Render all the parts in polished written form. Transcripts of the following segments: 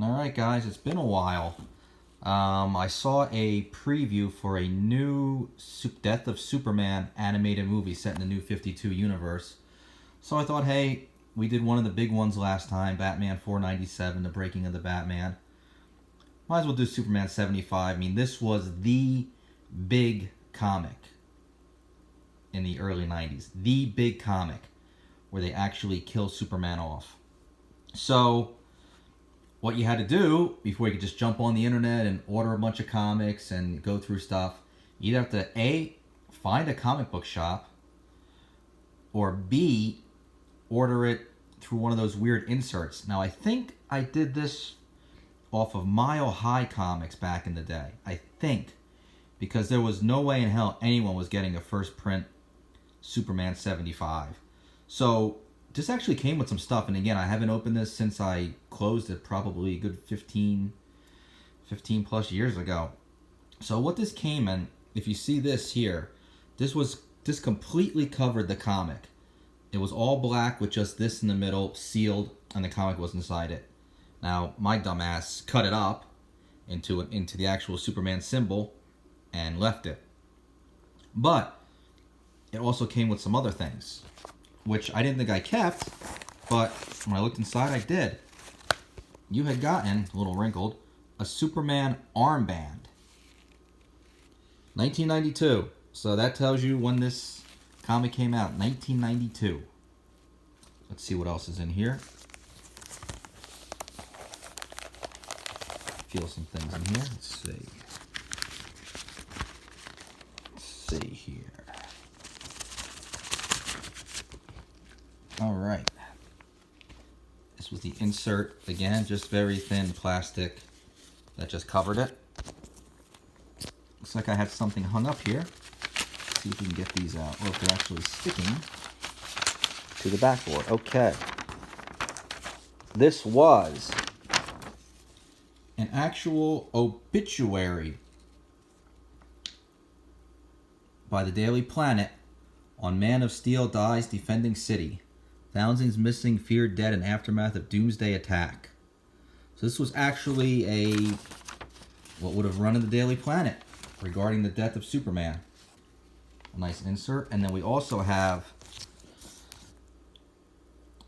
Alright guys, it's been a while. I saw a preview for a new Death of Superman animated movie set in the New 52 universe. So I thought, hey, we did one of the big ones last time, Batman 497, The Breaking of the Batman. Might as well do Superman 75. I mean, this was the big comic in the early 90s. The big comic where they actually kill Superman off. So what you had to do before you could just jump on the internet and order a bunch of comics and go through stuff, you'd have to A, find a comic book shop, or B, order it through one of those weird inserts. Now I think I did this off of Mile High Comics back in the day. I think. Because there was no way in hell anyone was getting a first print Superman 75. So this actually came with some stuff, and again, I haven't opened this since I closed it probably a good 15 plus years ago. So what this came in, if you see this here, this completely covered the comic. It was all black with just this in the middle, sealed, and the comic was inside it. Now, my dumbass cut it up into the actual Superman symbol and left it. But it also came with some other things, which I didn't think I kept, but when I looked inside, I did. You had gotten, a little wrinkled, a Superman armband. 1992. So that tells you when this comic came out, 1992. Let's see what else is in here. Feel some things in here. Let's see. Let's see here. All right. This was the insert. Again, just very thin plastic that just covered it. Looks like I had something hung up here. Let's see if we can get these out, or if they're actually sticking to the backboard. Okay. This was an actual obituary by the Daily Planet on Man of Steel dies defending city. Thousands missing, feared dead in aftermath of doomsday attack. So this was actually what would have run in the Daily Planet regarding the death of Superman. A nice insert. And then we also have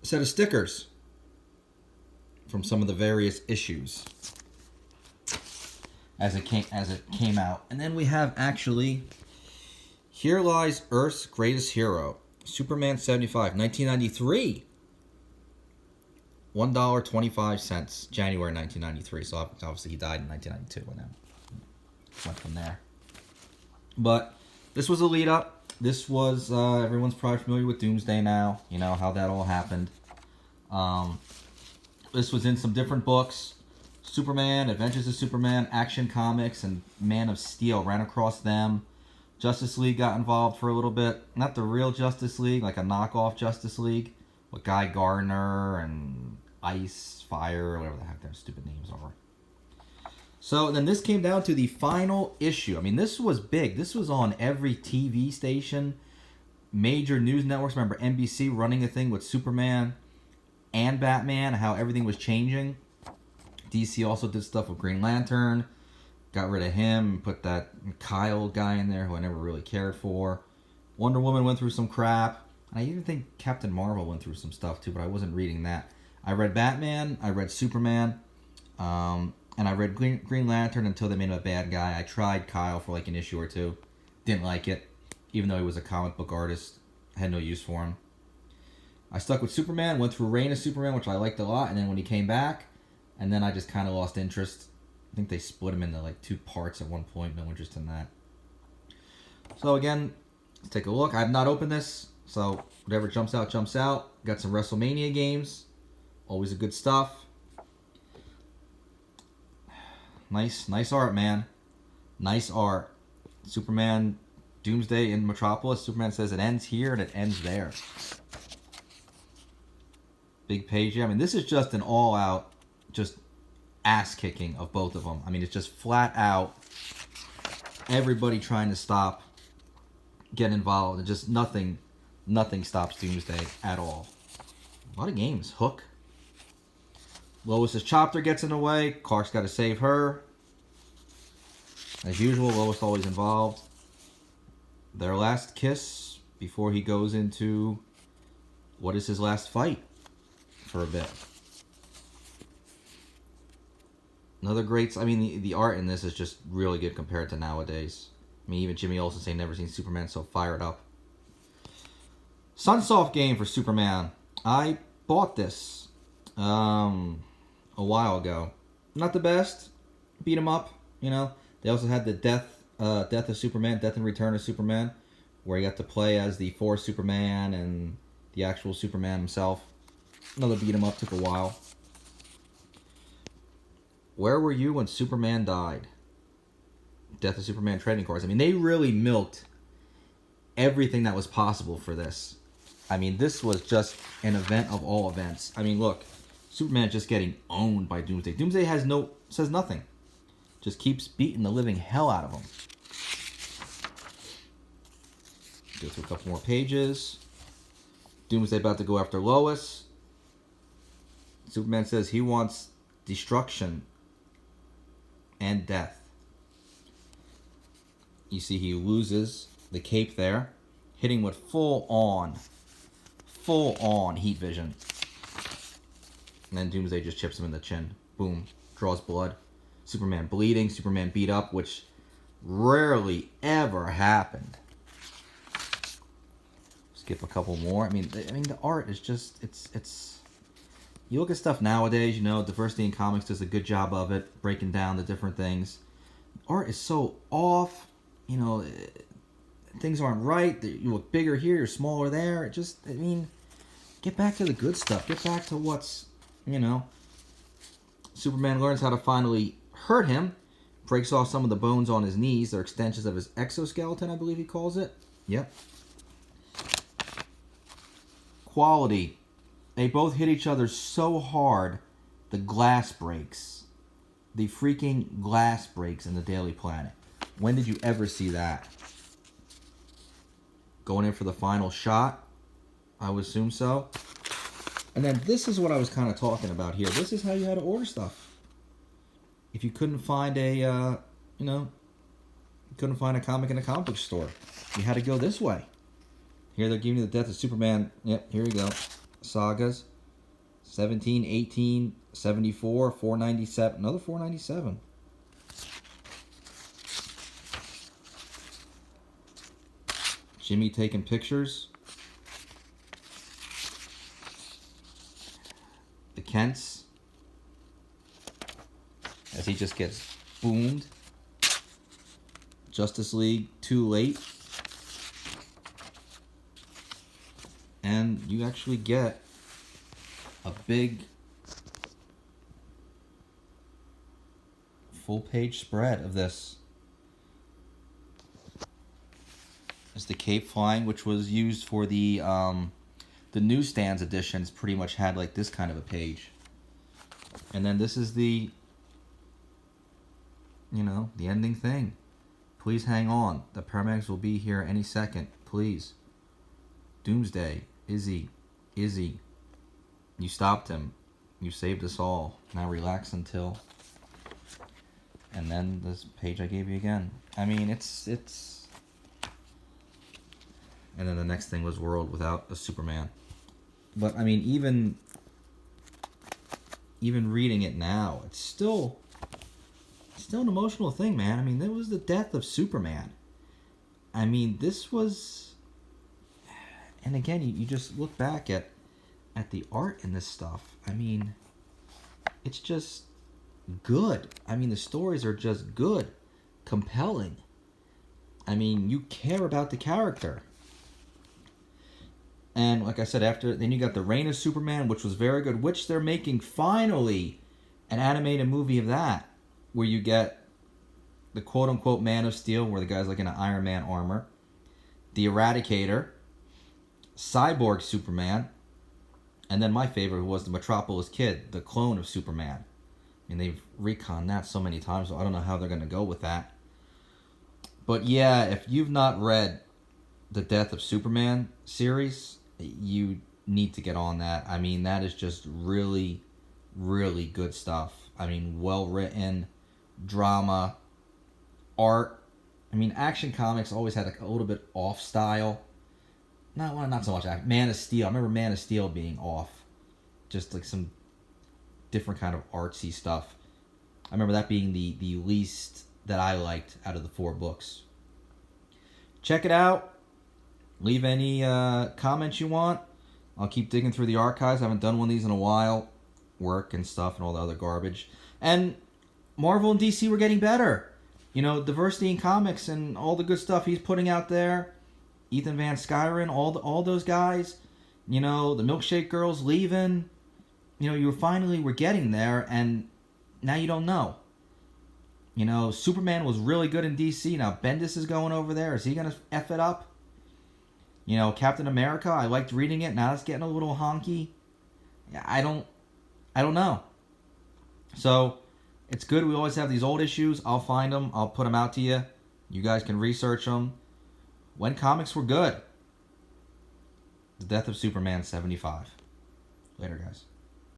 a set of stickers from some of the various issues as it came out. And then we have actually Here Lies Earth's Greatest Hero, Superman 75, 1993. $1.25, January 1993. So obviously he died in 1992 and then went from there. But this was a lead up. This was, everyone's probably familiar with Doomsday now. You know how that all happened. This was in some different books. Superman, Adventures of Superman, Action Comics, and Man of Steel. Ran across them. Justice League got involved for a little bit. Not the real Justice League, like a knockoff Justice League with Guy Gardner and Ice, Fire, whatever the heck their stupid names are. So then this came down to the final issue. I mean, this was big. This was on every TV station, major news networks. Remember NBC running a thing with Superman and Batman, how everything was changing. DC also did stuff with Green Lantern. Got rid of him, put that Kyle guy in there who I never really cared for. Wonder Woman went through some crap. I even think Captain Marvel went through some stuff too, but I wasn't reading that. I read Batman, I read Superman, and I read Green Lantern until they made him a bad guy. I tried Kyle for like an issue or two. Didn't like it, even though he was a comic book artist. I had no use for him. I stuck with Superman, went through Reign of Superman, which I liked a lot, and then when he came back, and then I just kind of lost interest. I think they split him into like 2 parts at one point. No interest in that. So again, let's take a look. I have not opened this, so whatever jumps out, jumps out. Got some WrestleMania games. Always a good stuff. Nice art, man. Nice art. Superman Doomsday in Metropolis. Superman says it ends here and it ends there. Big page here. I mean, this is just an all-out, just ass kicking of both of them. I mean, it's just flat out everybody trying to stop, get involved, and just nothing stops Doomsday at all. A lot of games. Hook. Lois's chopper gets in the way. Clark's got to save her. As usual, Lois always involved. Their last kiss before he goes into what is his last fight for a bit. Another great... I mean, the art in this is just really good compared to nowadays. I mean, even Jimmy Olsen saying never seen Superman so fired up. Sunsoft game for Superman. I bought this a while ago. Not the best. Beat 'em up, you know. They also had the Death of Superman, Death and Return of Superman, where you got to play as the Force Superman and the actual Superman himself. Another beat 'em up, took a while. Where were you when Superman died? Death of Superman trading cards. I mean, they really milked everything that was possible for this. I mean, this was just an event of all events. I mean, look, Superman just getting owned by Doomsday. Doomsday says nothing. Just keeps beating the living hell out of him. Go through a couple more pages. Doomsday about to go after Lois. Superman says he wants destruction and death. You see he loses the cape there, hitting with full on heat vision. And then Doomsday just chips him in the chin. Boom. Draws blood. Superman bleeding. Superman beat up, which rarely ever happened. Skip a couple more. I mean, the art is just, it's. You look at stuff nowadays, you know, Diversity in Comics does a good job of it, breaking down the different things. Art is so off, you know, things aren't right. You look bigger here, you're smaller there. It just, I mean, get back to the good stuff. Get back to what's, you know. Superman learns how to finally hurt him, breaks off some of the bones on his knees. They're extensions of his exoskeleton, I believe he calls it. Yep. Quality. They both hit each other so hard, the glass breaks. The freaking glass breaks in the Daily Planet. When did you ever see that? Going in for the final shot? I would assume so. And then this is what I was kind of talking about here. This is how you had to order stuff. If you couldn't find a, couldn't find a comic in a comic book store, you had to go this way. Here they're giving you the Death of Superman. Yep, here we go. Sagas. 17, 18, 74, 497. Another 497. Jimmy taking pictures. The Kents. As he just gets boomed. Justice League, Too Late. And you actually get a big full-page spread of this. It's the Cape Flying, which was used for the newsstands editions. Pretty much had like this kind of a page. And then this is the, the ending thing. Please hang on. The paramedics will be here any second. Please. Doomsday. Izzy. You stopped him. You saved us all. Now relax until... And then this page I gave you again. I mean, it's... And then the next thing was World Without a Superman. But, I mean, even reading it now, it's still an emotional thing, man. I mean, there was the death of Superman. I mean, this was... And again, you just look back at the art in this stuff. I mean, it's just good. I mean, the stories are just good, compelling. I mean, you care about the character. And like I said, then you got the Reign of Superman, which was very good, which they're making finally an animated movie of that, where you get the quote-unquote Man of Steel, where the guy's like in an Iron Man armor, the Eradicator, Cyborg Superman, and then my favorite was the Metropolis Kid, the clone of Superman. I mean, they've reconned that so many times, so I don't know how they're going to go with that. But yeah, if you've not read the Death of Superman series, you need to get on that. I mean, that is just really really good stuff. I mean, well written, drama, art. I mean, Action Comics always had a little bit off style. Not so much action. Man of Steel. I remember Man of Steel being off. Just like some different kind of artsy stuff. I remember that being the least that I liked out of the 4 books. Check it out. Leave any comments you want. I'll keep digging through the archives. I haven't done one of these in a while. Work and stuff and all the other garbage. And Marvel and DC were getting better. You know, diversity in comics and all the good stuff he's putting out there. Ethan Van Sciver, all those guys. You know, the Milkshake Girls leaving. You know, we're getting there, and now you don't know. You know, Superman was really good in DC. Now Bendis is going over there. Is he going to F it up? You know, Captain America, I liked reading it. Now it's getting a little honky. I don't know. So, it's good we always have these old issues. I'll find them. I'll put them out to you. You guys can research them. When comics were good. The Death of Superman 75. Later, guys.